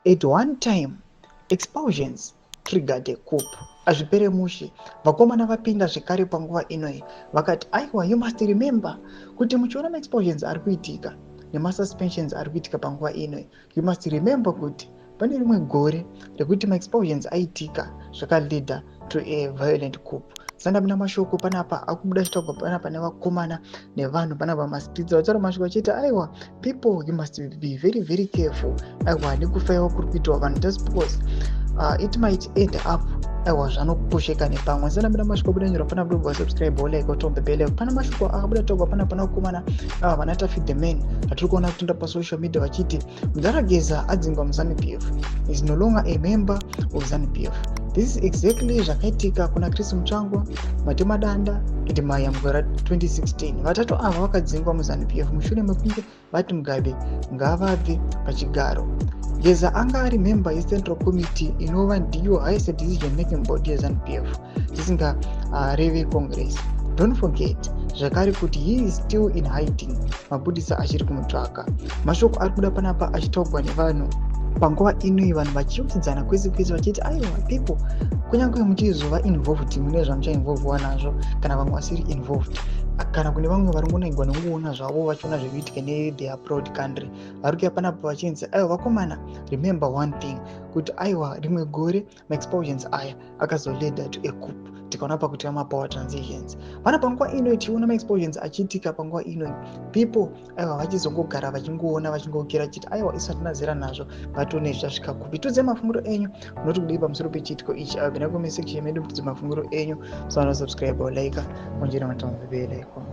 At one time, expulsions triggered a coup. Azvipere mushe vakomana vapinda zvekare panguva inoi vakati aiwa, you must remember kuti muchiona ma-expulsions ari kuitika nema-suspensions ari kuitika panguva inoi, you must remember kuti pane rimwe gore rekuti ma-expulsions aitika zvakaleda to a violent coup. Saka muna mashoko panapa akubuda chitogwa panapa nevakomana nevanhu panapa masipitsa vataura mashoko achiti aiwa, people you must be very very careful. Aiwa, nekufaiwa kuri kuitwa vanhu just because it might end up aiwa zvanoposheka nepamwe. Saka muna mashoko abuda nyora panapa dobva subscribe like on the bell. Pana mashoko akabuda togwa panapa nevakomana vanata feed the man atiri kuona kutunda pasocial media vachiti Mdarageza adzingwa muZANU-PF is no longer a member of ZANU-PF. This is exactly zvakaitika kuna Chris Mutsvangwa, Matema Danda, Edmaya mugore 2016. Vatatu ava vakadzingwa muZANU-PF mushure mekunge vati Mugabe ngavabve pachigaro. Geza anga ari member yeCentral Committee inova ndiyo highest decision making body yeZANU-PF tisingareve Congress. Don't forget zvakare kuti he is still in hiding, mapurisa achiri kumutsvaka. Mashoko ari kuda panapa achitaurwa nevanhu panguva inoi, vanhu vachiudzana kwese kwese vachiti aiwa people, kunyange muchizova involved mune zvamuchainvolvewa nazvo kana vamwe vasiri involved, kana kune vamwe vari kunaigwa nekuona zvavo vachiona zvekuitika netheir proud country, vari kuya panapa vachinzi aiwa vakomana, remember one thing kuti aiwa rimwe gore ma-expulsions aya akazoleda to a coup. Tikaona pakuti ma-power transitions pana panguva inoi tichiona ma-expulsions achiitika panguva inoi, people aiwa vachizongogara vachingoona vachingokera chiti aiwa isu hatina zera nazvo, vatone zvasvika kupi. Tudze mafunguro enyu munoti kudii pamusoro pechiitiko ichi. Abvina comment section medu mutudze mafunguro enyu, so subscribe or like onjera matamu bebele icon.